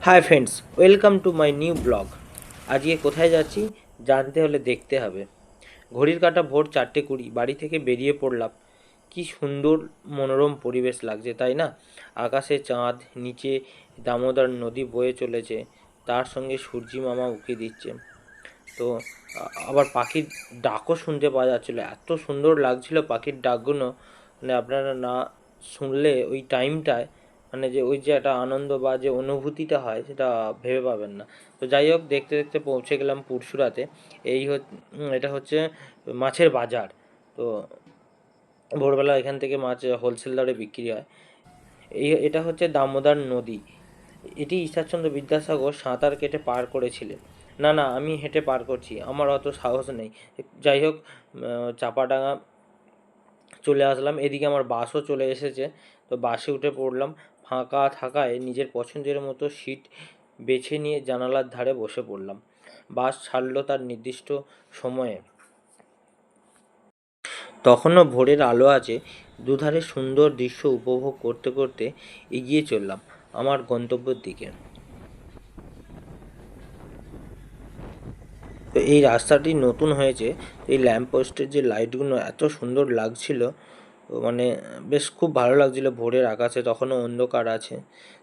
Hi friends, welcome to my new blog. আজকে কোথায় যাচ্ছি জানতে হলে দেখতে হবে। ঘড়ির কাঁটা ভোর 4:20, বাড়ি থেকে বেরিয়ে পড়লাম। কি সুন্দর মনোরম পরিবেশ লাগছে, তাই না? আকাশে চাঁদ, নিচে দামোদর নদী বয়ে চলেছে, তার সঙ্গে সূর্যি মামা উঁকি দিচ্ছে। তো আবার পাখির ডাকও শুনতে পাওয়া যাচ্ছিলো, এত সুন্দর লাগছিল পাখির ডাকগুলো। মানে আপনারা না শুনলে ওই টাইমটায়, মানে যে ওই যে একটা আনন্দ বা যে অনুভূতিটা হয় সেটা ভেবে পাবেন না। তো যাই হোক, দেখতে দেখতে পৌঁছে গেলাম পুরসুরাতে। এটা হচ্ছে মাছের বাজার। তো ভোরবেলা এখান থেকে মাছ হোলসেল দরে বিক্রি হয়। এটা হচ্ছে দামোদর নদী। এটি ঈশ্বরচন্দ্র বিদ্যাসাগর সাঁতার কেটে পার করেছিলেন। না না, আমি হেঁটে পার করছি, আমার অত সাহস নেই। যাই হোক, চাপাডাঙ্গা চলে আসলাম। এদিকে আমার বাসও চলে এসেছে। তো বাসে উঠে পড়লাম। ফাঁকা থাকায় নিজের পছন্দের মতো সিট বেছে নিয়ে জানালার ধারে বসে পড়লাম। বাস ছাড়লো তার নির্দিষ্ট সময়ে। তখনও ভোরের আলো আছে। দুধারে সুন্দর দৃশ্য উপভোগ করতে করতে এগিয়ে চললাম আমার গন্তব্যের দিকে। তো এই রাস্তাটি নতুন হয়েছে। এই ল্যাম্পপোস্টের যে লাইটগুলো এত সুন্দর লাগছিল, তো মানে বেশ খুব ভালো লাগছিল। ভোরের আকাশে তখনও অন্ধকার আছে।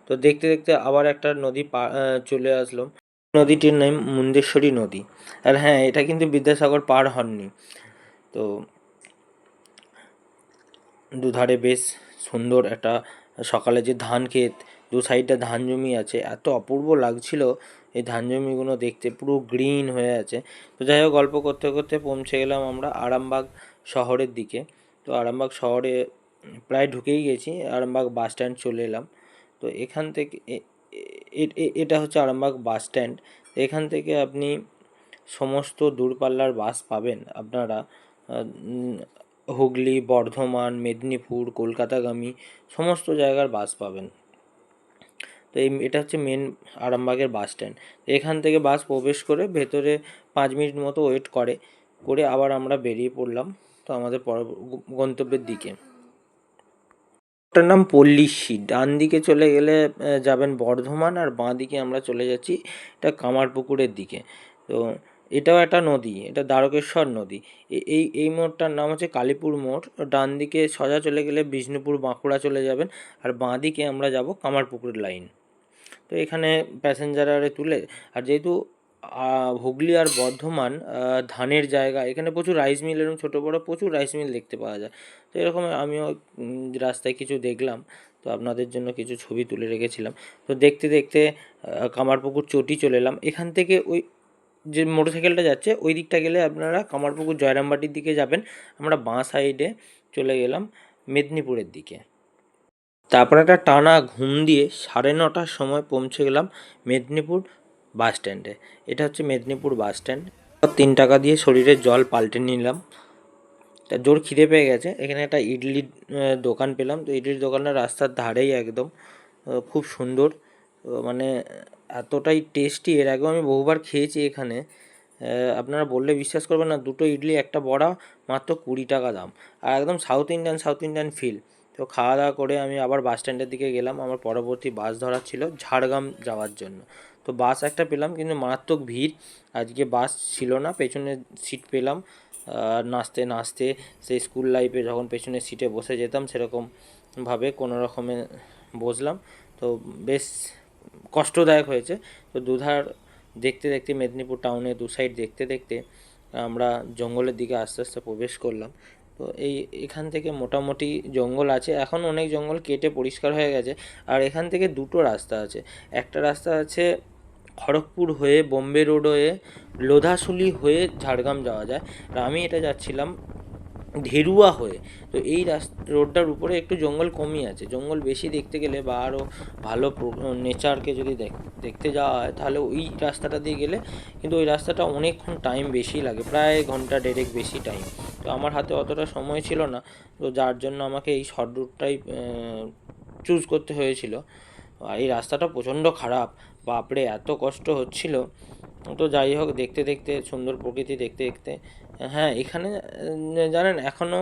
তো দেখতে দেখতে আবার একটা নদী চলে আসলো। নদীটির নাম মুন্দেশ্বরী নদী। আর হ্যাঁ, এটা কিন্তু বিদ্যাসাগর পার হননি। তো দুধারে বেশ সুন্দর একটা, সকালে যে ধান ক্ষেত, দু সাইডে ধান জমি আছে, এত অপূর্ব লাগছিল এই ধান জমিগুলো দেখতে, পুরো গ্রিন হয়ে আছে। তো যাই হোক, গল্প করতে করতে পৌঁছে গেলাম আমরা আরামবাগ শহরের দিকে। তো আরামবাগ শহরে প্রায় ঢুকেই গেছি, আরামবাগ বাস স্ট্যান্ড চলে এলাম। তো এখান থেকে এটা হচ্ছে আরামবাগ বাস স্ট্যান্ড। এখান থেকে আপনি সমস্ত দূরপাল্লার বাস পাবেন আপনারা। হুগলি, বর্ধমান, মেদিনীপুর, কলকাতাগামী সমস্ত জায়গার বাস পাবেন। তো এটা হচ্ছে মেন আরামবাগের বাস স্ট্যান্ড। এখান থেকে বাস প্রবেশ করে ভেতরে 5 মিনিট মতো ওয়েট করে আবার আমরা বেরিয়ে পড়লাম তো আমাদের গন্তব্যের দিকে। ওটার নাম পল্লীশ্রী। ডান দিকে চলে গেলে যাবেন বর্ধমান, আর বাঁ দিকে আমরা চলে যাচ্ছি এটা কামারপুকুরের দিকে। তো এটাও একটা নদী, এটা দ্বারকেশ্বর নদী। এই মোড়টার নাম হচ্ছে কালীপুর মোড়। ডান দিকে সোজা চলে গেলে বিষ্ণুপুর, বাঁকুড়া চলে যাবেন, আর বাঁ দিকে আমরা যাব কামারপুকুর লাইন। তো এখানে প্যাসেঞ্জারে তুলে, আর যেহেতু হুগলি আর বর্ধমান ধানের জায়গা, এখানে প্রচুর রাইস মিল, এরকম ছোটো বড়ো প্রচুর রাইস মিল দেখতে পাওয়া যায়। তো এরকম আমিও রাস্তায় কিছু দেখলাম, তো আপনাদের জন্য কিছু ছবি তুলে রেখেছিলাম। তো দেখতে দেখতে কামারপুকুর চটি চলে এলাম। এখান থেকে ওই যে মোটরসাইকেলটা যাচ্ছে ওই দিকটা গেলে আপনারা কামারপুকুর জয়রামবাটির দিকে যাবেন। আমরা বাঁ সাইডে চলে গেলাম মেদিনীপুরের দিকে। তারপর একটা টানা ঘুম দিয়ে 9:30টার সময় পৌঁছে গেলাম মেদিনীপুর বাস স্ট্যান্ডে। এটা হচ্ছে মেদিনীপুর বাস স্ট্যান্ড। 3 টাকা দিয়ে শরীরের জল পাল্টে নিলাম। তা জোর খিদে পেয়ে গেছে। এখানে একটা ইডলির দোকান পেলাম। তো ইডলির দোকানটা রাস্তার ধারেই একদম, খুব সুন্দর। মানে এতটাই টেস্টি, এর আগেও আমি বহুবার খেয়েছি এখানে। আপনারা বললে বিশ্বাস করবেন না, দুটো ইডলি একটা বড়া, মাত্র 20 টাকা দাম। আর একদম সাউথ ইন্ডিয়ান ফিল। তো খাওয়া দাওয়া করে আমি আবার বাস স্ট্যান্ডের দিকে গেলাম। আমার পরবর্তী বাস ধরার ছিল ঝাড়গ্রাম যাওয়ার জন্য। তো বাস একটা পেলাম, কিন্তু মারাত্মক ভিড়। আজকে বাস ছিল না, পেছনে সিট পেলাম। নাচতে নাচতে সেই স্কুল লাইফে যখন পেছনের সিটে বসে যেতাম সেরকমভাবে কোনো রকমে বসলাম। তো বেশ কষ্টদায়ক হয়েছে। তো দুধার দেখতে দেখতে মেদিনীপুর টাউনে দু সাইড দেখতে দেখতে আমরা জঙ্গলের দিকে আস্তে আস্তে প্রবেশ করলাম। তো এখান থেকে মোটামুটি জঙ্গল আছে, এখন অনেক জঙ্গল কেটে পরিষ্কার হয়ে গেছে। আর এখান থেকে দুটো রাস্তা আছে। একটা রাস্তা আছে খড়গপুর হয়ে, বোম্বে রোড হয়ে, লোধাশুলি হয়ে ঝাড়গ্রাম যাওয়া যায়। আর আমি এটা যাচ্ছিলাম ঢেরুয়া হয়ে। তো এই রোডটার উপরে একটু জঙ্গল কমই আছে। জঙ্গল বেশি দেখতে গেলে বা আরও ভালো নেচারকে যদি দেখতে যাওয়া হয়, তাহলে ওই রাস্তাটা দিয়ে গেলে, কিন্তু ওই রাস্তাটা অনেকক্ষণ টাইম বেশি লাগে, প্রায় ঘন্টা দেড়েক বেশি টাইম। তো আমার হাতে অতটা সময় ছিল না, তো যার জন্য আমাকে এই শর্ট রুটটাই চুজ করতে হয়েছিল। আর এই রাস্তাটা প্রচণ্ড খারাপ, বাপরে এত কষ্ট হচ্ছিল। তো যাই হোক, দেখতে দেখতে সুন্দর প্রকৃতি দেখতে দেখতে, হ্যাঁ এখানে জানেন এখনও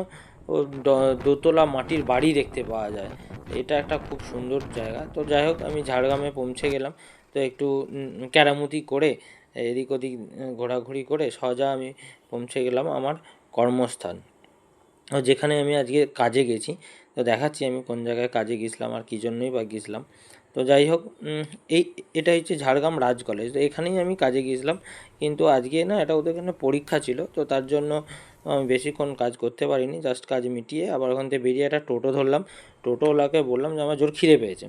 দোতলা মাটির বাড়ি দেখতে পাওয়া যায়। এটা একটা খুব সুন্দর জায়গা। তো যাই হোক, আমি ঝাড়গ্রামে পৌঁছে গেলাম। তো একটু ক্যারামতি করে এদিক ওদিক ঘোরাঘুরি করে সোজা আমি পৌঁছে গেলাম আমার কর্মস্থান, যেখানে আমি আজকে কাজে গেছি। তো দেখাচ্ছি আমি কোন জায়গায় কাজে গেছিলাম আর কী জন্যই বা গেছিলাম। তো যাই হোক, এই এটা হচ্ছে ঝাড়গ্রাম রাজ কলেজ। তো এখানেই আমি কাজে গিয়েছিলাম, কিন্তু আজকে না এটা ওদের এখানে পরীক্ষা ছিল, তো তার জন্য আমি বেশিক্ষণ কাজ করতে পারিনি। জাস্ট কাজ মিটিয়ে আবার ওখান থেকে বেরিয়ে একটা টোটো ধরলাম। টোটোওয়ালাকে বললাম যে আমার জোর খিদে পেয়েছে।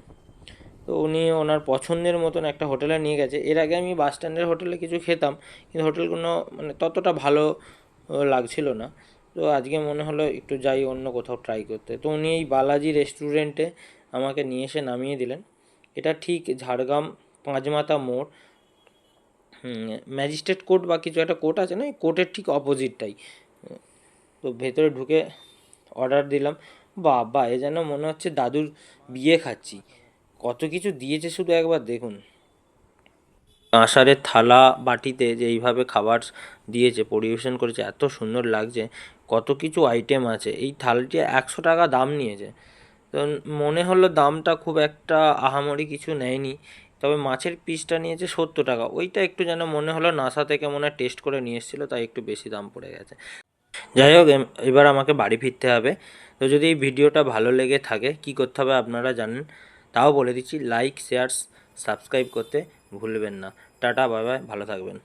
তো উনি ওনার পছন্দের মতন একটা হোটেলে নিয়ে গেছে। এর আগে আমি বাস স্ট্যান্ডের হোটেলে কিছু খেতাম, কিন্তু হোটেলগুলো মানে ততটা ভালো লাগছিল না। তো আজকে মনে হলো একটু যাই অন্য কোথাও ট্রাই করতে। তো উনি এই বালাজি রেস্টুরেন্টে আমাকে নিয়ে এসে নামিয়ে দিলেন। এটা ঠিক ঝাড়গ্রাম পাঁচমাথা মোড়, ম্যাজিস্ট্রেট কোর্ট বা কিছু একটা কোর্ট আছে না, এই কোর্টের ঠিক অপোজিটটাই। তো ভেতরে ঢুকে অর্ডার দিলাম। বাবা, এ যেন মনে হচ্ছে দাদুর বিয়ে খাচ্ছি। কত কিছু দিয়েছে শুধু একবার দেখুন। কাঁসারের থালা বাটিতে যে এইভাবে খাবার দিয়েছে, পরিবেশন করেছে, এত সুন্দর লাগছে। কত কিছু আইটেম আছে। এই থালটি 100 টাকা দাম নিয়েছে। তো মনে হলো দামটা খুব একটা আহামরি কিছু নেয়নি, তবে মাছের পিসটা নিয়েছে 70 টাকা। ওইটা একটু যেন মনে হলো নাসা থেকে মনে হয় টেস্ট করে নিয়ে এসেছিলো, তাই একটু বেশি দাম পড়ে গেছে। যাই হোক, এবার আমাকে বাড়ি ফিরতে হবে। তো যদি এই ভিডিওটা ভালো লেগে থাকে, কী করতে হবে আপনারা জানেন, তাও বলে দিচ্ছি, লাইক শেয়ার সাবস্ক্রাইব করতে ভুলবেন না। টাটা, বাই বাই, ভালো থাকবেন।